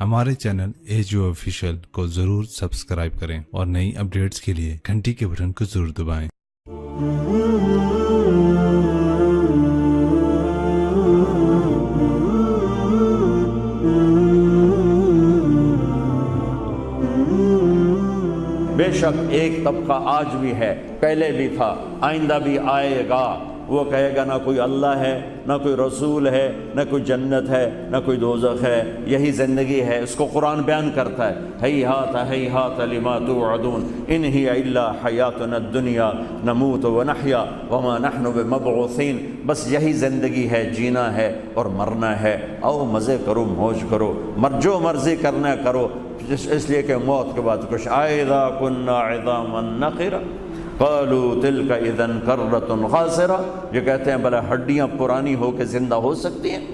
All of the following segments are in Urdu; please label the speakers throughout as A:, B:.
A: ہمارے چینل AGO آفیشیل کو ضرور سبسکرائب کریں اور نئی اپڈیٹس کے لیے گھنٹی کے بٹن کو ضرور دبائیں۔
B: بے شک ایک طبقہ آج بھی ہے، پہلے بھی تھا، آئندہ بھی آئے گا۔ وہ کہے گا نہ کوئی اللہ ہے، نہ کوئی رسول ہے، نہ کوئی جنت ہے، نہ کوئی دوزخ ہے، یہی زندگی ہے۔ اس کو قرآن بیان کرتا ہے، ہیہات ہیہات لما توعدون ان ہی الا حیاتنا الدنیا نموت ونحیا وما نحن بمبعوثین۔ بس یہی زندگی ہے، جینا ہے اور مرنا ہے۔ آؤ مزے کرو، موج کرو، جو مرضی کرنا کرو، اس لیے کہ موت کے بعد کچھ اذا كنا عظاما نخرا قالوا تلك اذا كرة خاسرة۔ یہ کہتے ہیں بھلا ہڈیاں پرانی ہو کے زندہ ہو سکتی ہیں؟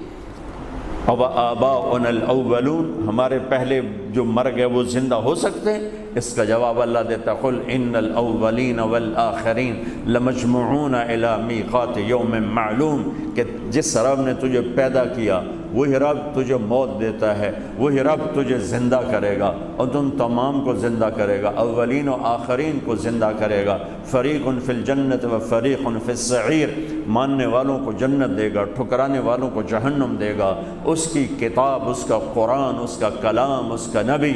B: اب آباؤنا الاولون، ہمارے پہلے جو مر گئے وہ زندہ ہو سکتے ہیں؟ اس کا جواب اللہ دیتا قل ان الاولین والآخرین لمجموعون الی میقات یوم معلوم، کہ جس رب نے تجھے پیدا کیا وہی رب تجھے موت دیتا ہے، وہی رب تجھے زندہ کرے گا اور تم تمام کو زندہ کرے گا، اولین و آخرین کو زندہ کرے گا۔ فریق فی الجنت و فریق فی السعیر، ماننے والوں کو جنت دے گا، ٹھکرانے والوں کو جہنم دے گا۔ اس کی کتاب، اس کا قرآن، اس کا کلام، اس کا نبی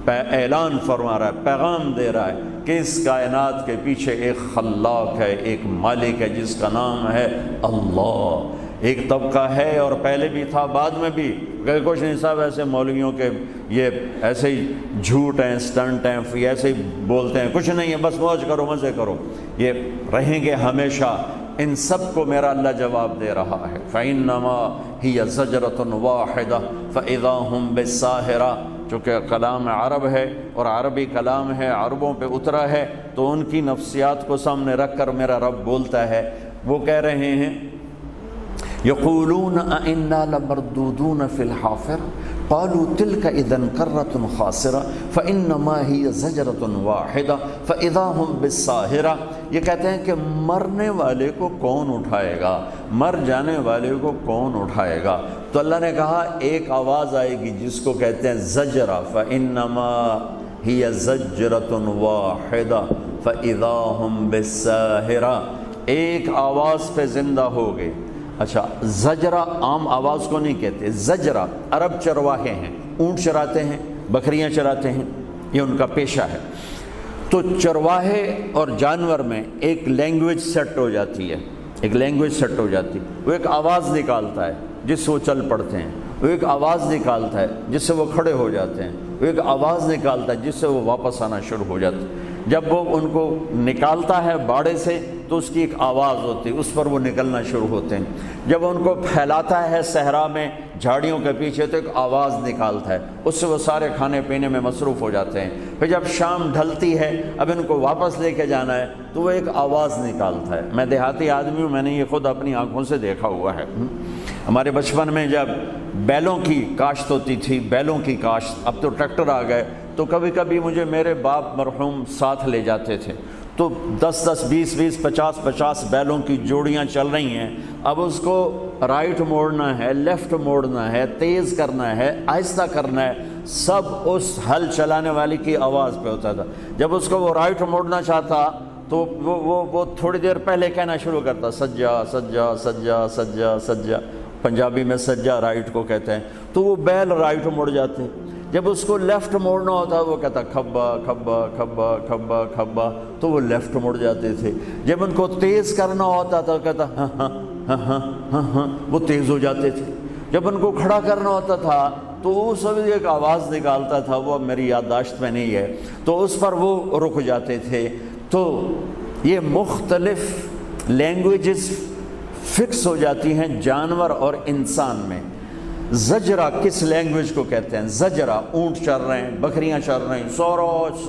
B: اعلان فرما رہا ہے، پیغام دے رہا ہے کہ اس کائنات کے پیچھے ایک خلاق ہے، ایک مالک ہے جس کا نام ہے اللہ۔ ایک طبقہ ہے اور پہلے بھی تھا، بعد میں بھی۔ کہ کچھ نہیں صاحب ایسے مولویوں کے یہ ایسے ہی جھوٹ ہیں، سٹنٹ ہیں، ایسے ہی بولتے ہیں، کچھ نہیں ہے، بس موج کرو، مزے کرو، یہ رہیں گے ہمیشہ۔ ان سب کو میرا اللہ جواب دے رہا ہے فَإِنَّمَا هِيَ زَجْرَةٌ وَاحِدَةٌ فَإِذَا هُمْ بِالسَّاهِرَةِ۔ چونکہ کلام عرب ہے اور عربی کلام ہے، عربوں پہ اترا ہے، تو ان کی نفسیات کو سامنے رکھ کر میرا رب بولتا ہے۔ وہ کہہ رہے ہیں یقولون أَإِنَّا لَمَرْدُودُونَ فِي الْحَافِرَةِ قَالُوا تِلْكَ إِذًا كَرَّةٌ خَاسِرَةٌ فَإِنَّمَا هِيَ زَجْرَةٌ وَاحِدَةٌ فَإِذَا هُمْ بِالسَّاهِرَةِ۔ یہ کہتے ہیں کہ مرنے والے کو کون اٹھائے گا، مر جانے والے کو کون اٹھائے گا؟ تو اللہ نے کہا ایک آواز آئے گی جس کو کہتے ہیں زجرہ، فَإِنَّمَا هِيَ زَجْرَةٌ وَاحِدَةٌ فَإِذَا هُمْ بِالسَّاهِرَةِ، ایک آواز پہ زندہ ہو گئے۔ اچھا، زجرہ عام آواز کو نہیں کہتے، زجرہ عرب چرواہے ہیں، اونٹ چراتے ہیں، بکریاں چراتے ہیں، یہ ان کا پیشہ ہے۔ تو چرواہے اور جانور میں ایک لینگویج سیٹ ہو جاتی ہے، ایک لینگویج سیٹ ہو جاتی ہے۔ وہ ایک آواز نکالتا ہے جس سے وہ چل پڑتے ہیں، وہ ایک آواز نکالتا ہے جس سے وہ کھڑے ہو جاتے ہیں، وہ ایک آواز نکالتا ہے جس سے وہ واپس آنا شروع ہو جاتے ہیں۔ جب وہ ان کو نکالتا ہے باڑے سے تو اس کی ایک آواز ہوتی ہے، اس پر وہ نکلنا شروع ہوتے ہیں۔ جب ان کو پھیلاتا ہے صحرا میں جھاڑیوں کے پیچھے تو ایک آواز نکالتا ہے، اس سے وہ سارے کھانے پینے میں مصروف ہو جاتے ہیں۔ پھر جب شام ڈھلتی ہے، اب ان کو واپس لے کے جانا ہے تو وہ ایک آواز نکالتا ہے۔ میں دیہاتی آدمی ہوں، میں نے یہ خود اپنی آنکھوں سے دیکھا ہوا ہے۔ ہمارے بچپن میں جب بیلوں کی کاشت ہوتی تھی، بیلوں کی کاشت، اب تو ٹریکٹر آ گئے، تو کبھی کبھی مجھے میرے باپ مرحوم ساتھ لے جاتے تھے، تو 10-10 20-20 50-50 بیلوں کی جوڑیاں چل رہی ہیں۔ اب اس کو رائٹ موڑنا ہے، لیفٹ موڑنا ہے، تیز کرنا ہے، آہستہ کرنا ہے، سب اس ہل چلانے والی کی آواز پہ ہوتا تھا۔ جب اس کو وہ رائٹ موڑنا چاہتا تو وہ تھوڑی دیر پہلے کہنا شروع کرتا، سجا سجا سجا سجا سجا، پنجابی میں سجا رائٹ کو کہتے ہیں، تو وہ بیل رائٹ مڑ جاتے۔ جب اس کو لیفٹ موڑنا ہوتا وہ کہتا کھبا کھبا کھبا کھبا کھبا، تو وہ لیفٹ مڑ جاتے تھے۔ جب ان کو تیز کرنا ہوتا تھا کہتا ہاں ہاں ہاں ہاں ہاں ہاں، وہ تیز ہو جاتے تھے۔ جب ان کو کھڑا کرنا ہوتا تھا تو وہ سب ایک آواز نکالتا تھا، وہ میری یادداشت میں نہیں ہے، تو اس پر وہ رک جاتے تھے۔ تو یہ مختلف لینگویجز فکس ہو جاتی ہیں جانور اور انسان میں۔ زجرہ کس لینگویج کو کہتے ہیں؟ زجرہ، اونٹ چر رہے ہیں، بکریاں چر رہے ہیں، سوروس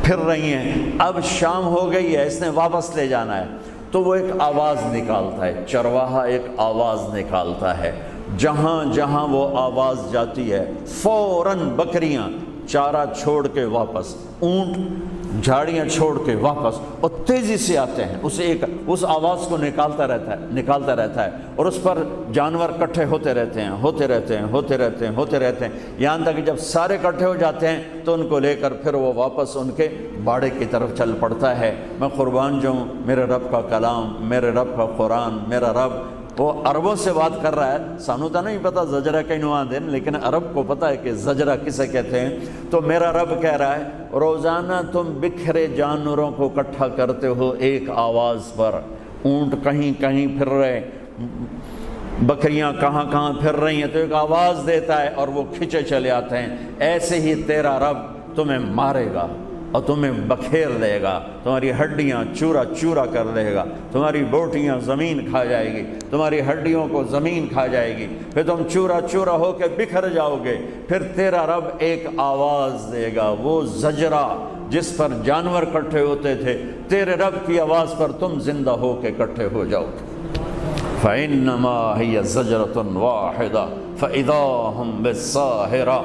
B: پھر رہی ہیں، اب شام ہو گئی ہے، اس نے واپس لے جانا ہے، تو وہ ایک آواز نکالتا ہے، چرواہا ایک آواز نکالتا ہے۔ جہاں جہاں وہ آواز جاتی ہے فوراً بکریاں چارہ چھوڑ کے واپس، اونٹ جھاڑیاں چھوڑ کے واپس، اور تیزی سے آتے ہیں، اس آواز کو نکالتا رہتا ہے، اور اس پر جانور کٹھے ہوتے رہتے ہیں، یہاں تک کہ جب سارے کٹھے ہو جاتے ہیں تو ان کو لے کر پھر وہ واپس ان کے باڑے کی طرف چل پڑتا ہے۔ میں قربان جاؤں، میرے رب کا کلام، میرے رب کا قرآن، میرا رب وہ عربوں سے بات کر رہا ہے، سانو تو نہیں پتا زجرہ کہیں نوان دین، لیکن عرب کو پتا ہے کہ زجرہ کسے کہتے ہیں۔ تو میرا رب کہہ رہا ہے روزانہ تم بکھرے جانوروں کو اکٹھا کرتے ہو ایک آواز پر، اونٹ کہیں کہیں پھر رہے، بکریاں کہاں کہاں پھر رہی ہیں، تو ایک آواز دیتا ہے اور وہ کھچے چلے آتے ہیں۔ ایسے ہی تیرا رب تمہیں مارے گا اور تمہیں بکھیر دے گا، تمہاری ہڈیاں چورا چورا کر دے گا، تمہاری بوٹیاں زمین کھا جائے گی، تمہاری ہڈیوں کو زمین کھا جائے گی، پھر تم چورا چورا ہو کے بکھر جاؤ گے۔ پھر تیرا رب ایک آواز دے گا، وہ زجرہ جس پر جانور کٹھے ہوتے تھے، تیرے رب کی آواز پر تم زندہ ہو کے کٹھے ہو جاؤ گے۔ فَإِنَّمَا هِيَ زَجْرَةٌ وَاحِدَةٌ فَإِذَا هُمْ بِالسَّاهِرَةِ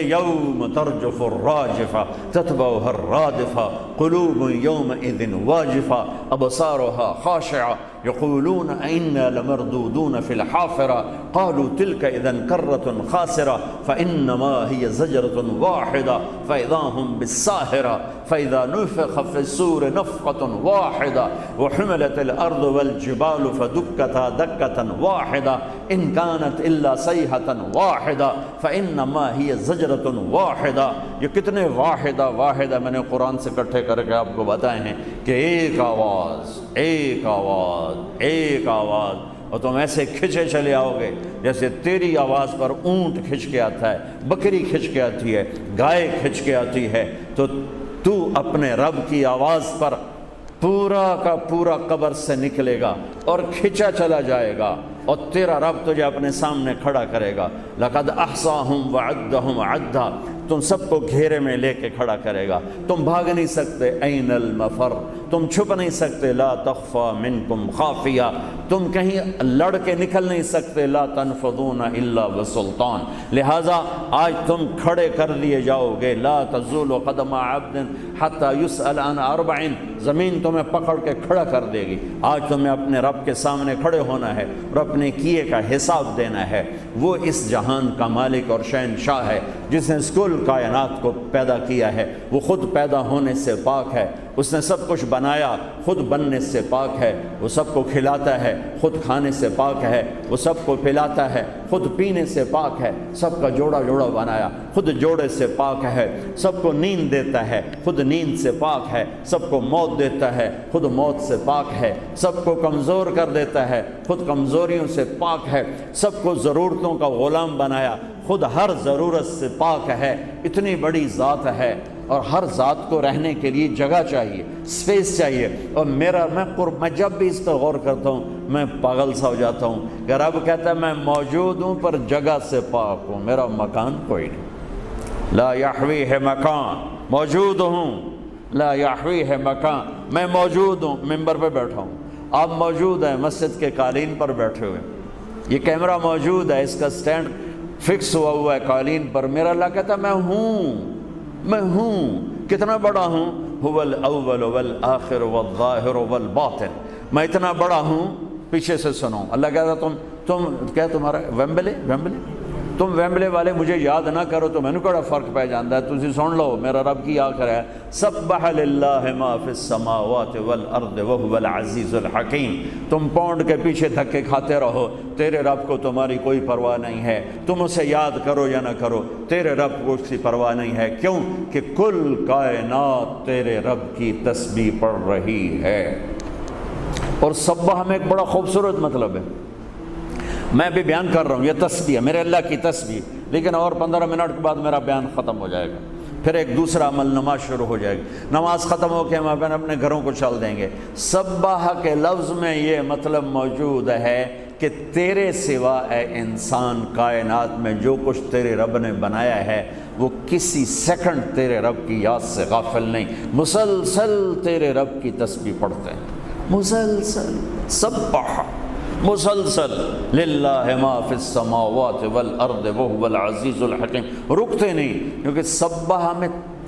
B: يَوْمَ تَرْجُفُ الرَّاجِفَةُ تَتْبَعُهَا الرَّادِفَةُ قُلُوبٌ يَوْمَئِذٍ وَاجِفَةٌ أَبْصَارُهَا خَاشِعَةٌ يقولون إنا لمردودون في الحافرة قالوا تلك إذا كرة خاسرة فإنما هي زجرة واحدة فإذا هم بالساهرة فإذا نفخ في الصور نفخة واحدة وحملت الأرض والجبال فدكتا دكة واحدة إن كانت إلا صيحة واحدة فإنما هي زجرة واحدة۔ یہ کتنے واحدہ میں نے قرآن سے اکٹھے کر کے آپ کو بتائے ہیں کہ ایک آواز اور تم ایسے کھچے چلے آؤ گے جیسے تیری آواز پر اونٹ کھچ کے آتا ہے، بکری کھچ کے آتی ہے، گائے کھچ کے آتی ہے، تو اپنے رب کی آواز پر پورا کا پورا قبر سے نکلے گا اور کھچا چلا جائے گا، اور تیرا رب تجھے اپنے سامنے کھڑا کرے گا۔ لقد احصاہم وعدہم عدا، تم سب کو گھیرے میں لے کے کھڑا کرے گا، تم بھاگ نہیں سکتے، این المفر، تم چھپ نہیں سکتے، لا تخفى منکم خافیہ، تم کہیں لڑ کے نکل نہیں سکتے، لا تنفذون الا بسلطان، لہٰذا آج تم کھڑے کر دیے جاؤ گے، لا تزول قدم عبد حتی یسأل عن اربع، زمین تمہیں پکڑ کے کھڑا کر دے گی۔ آج تمہیں اپنے رب کے سامنے کھڑے ہونا ہے اور اپنے کیے کا حساب دینا ہے۔ وہ اس جہان کا مالک اور شہنشاہ ہے جس نے کل کائنات کو پیدا کیا ہے، وہ خود پیدا ہونے سے پاک ہے، اس نے سب کچھ بنایا، خود بننے سے پاک ہے، وہ سب کو کھلاتا ہے، خود کھانے سے پاک ہے، وہ سب کو پلاتا ہے، خود پینے سے پاک ہے، سب کا جوڑا جوڑا بنایا، خود جوڑے سے پاک ہے، سب کو نیند دیتا ہے، خود نیند سے پاک ہے، سب کو موت دیتا ہے، خود موت سے پاک ہے، سب کو کمزور کر دیتا ہے، خود کمزوریوں سے پاک ہے، سب کو ضرورتوں کا غلام بنایا، خود ہر ضرورت سے پاک ہے۔ اتنی بڑی ذات ہے، اور ہر ذات کو رہنے کے لیے جگہ چاہیے، سپیس چاہیے، اور میں جب بھی اس پر غور کرتا ہوں میں پاگل سا ہو جاتا ہوں کہ رب کہتا ہے میں موجود ہوں پر جگہ سے پاک ہوں، میرا مکان کوئی نہیں، لا یحویہ مکان، موجود ہوں، لا یحویہ مکان، میں موجود ہوں، ممبر پہ بیٹھا ہوں، آپ موجود ہیں مسجد کے قالین پر بیٹھے ہوئے، یہ کیمرہ موجود ہے، اس کا سٹینڈ فکس ہوا ہے قالین پر، میرا اللہ کہتا ہے میں ہوں، کتنا بڑا ہوں، هو الاول والآخر والظاہر والباطن، میں اتنا بڑا ہوں، پیچھے سے سنو، اللہ کہتا تم کیا تمہارا ویمبلے تم ویمبلے والے مجھے یاد نہ کرو تو میں نے کہڑا فرق پہ جاندا ہے، تسی سن لو، میرا رب کی آخر ہے سبح للہ ما فی السماوات والارض وهو العزیز الحکیم، تم پونڈ کے پیچھے دھکے کھاتے رہو، تیرے رب کو تمہاری کوئی پرواہ نہیں ہے، تم اسے یاد کرو یا نہ کرو، تیرے رب کو اس کی پرواہ نہیں ہے، کیوں کہ کل کائنات تیرے رب کی تسبیح پڑھ رہی ہے۔ اور سبح میں ایک بڑا خوبصورت مطلب ہے، میں بھی بیان کر رہا ہوں، یہ تسبیح ہے، میرے اللہ کی تسبیح، لیکن اور 15 منٹ کے بعد میرا بیان ختم ہو جائے گا، پھر ایک دوسرا عمل نماز شروع ہو جائے گی، نماز ختم ہو کے ہم اپنے گھروں کو چل دیں گے۔ سبح کے لفظ میں یہ مطلب موجود ہے کہ تیرے سوا اے انسان کائنات میں جو کچھ تیرے رب نے بنایا ہے وہ کسی سیکنڈ تیرے رب کی یاد سے غافل نہیں، مسلسل تیرے رب کی تسبیح پڑھتے ہیں، مسلسل سبح، مسلسل للہ ما فی السماوات والارض وہو العزیز الحکیم، رکتے نہیں، کیونکہ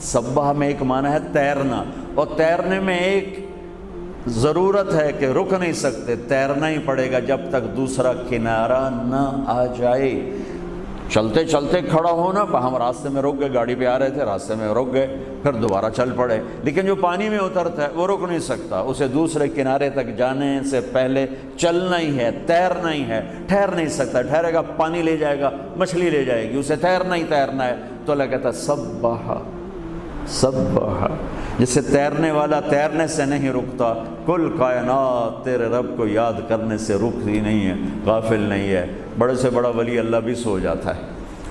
B: سبح میں ایک معنی ہے تیرنا، اور تیرنے میں ایک ضرورت ہے کہ رک نہیں سکتے، تیرنا ہی پڑے گا جب تک دوسرا کنارہ نہ آ جائے۔ چلتے چلتے کھڑا ہونا، ہم راستے میں رک گئے، گاڑی پہ آ رہے تھے، راستے میں رک گئے، پھر دوبارہ چل پڑے، لیکن جو پانی میں اترتا ہے وہ رک نہیں سکتا، اسے دوسرے کنارے تک جانے سے پہلے چلنا ہی ہے، تیرنا ہی ہے، ٹھہر نہیں سکتا، ٹھہرے گا پانی لے جائے گا، مچھلی لے جائے گی، اسے تیرنا ہی تیرنا ہے۔ تو اللہ کہتا ہے سبح، جس سے تیرنے والا تیرنے سے نہیں رکتا، کل کائنات تیرے رب کو یاد کرنے سے رکتی نہیں ہے، غافل نہیں ہے۔ بڑے سے بڑا ولی اللہ بھی سو جاتا ہے،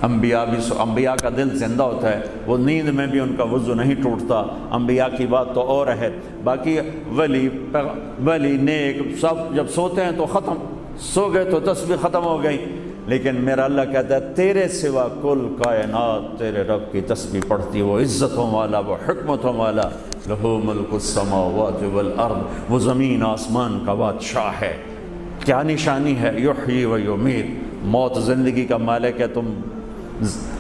B: انبیاء کا دل زندہ ہوتا ہے، وہ نیند میں بھی ان کا وضو نہیں ٹوٹتا، انبیاء کی بات تو اور ہے۔ باقی ولی نیک سب جب سوتے ہیں تو ختم، سو گئے تو تسبیح ختم ہو گئی، لیکن میرا اللہ کہتا ہے تیرے سوا کل کائنات تیرے رب کی تسبیح پڑھتی، وہ عزتوں والا، وہ حکمتوں والا، لہو ملک السماوات والارض، وہ زمین آسمان کا بادشاہ ہے۔ کیا نشانی ہے؟ یحیی و یمیت، موت زندگی کا مالک ہے، تم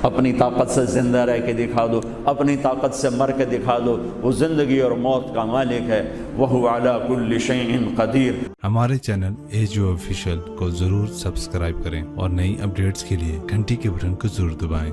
B: اپنی طاقت سے زندہ رہ کے دکھا دو، اپنی طاقت سے مر کے دکھا دو، وہ زندگی اور موت کا مالک ہے، وَهُوَ عَلَى كُلِّ شَيْءٍ قَدِيرٌ۔
A: ہمارے چینل ایجو آفیشیل کو ضرور سبسکرائب کریں اور نئی اپڈیٹس کے لیے گھنٹی کے بٹن کو ضرور دبائیں۔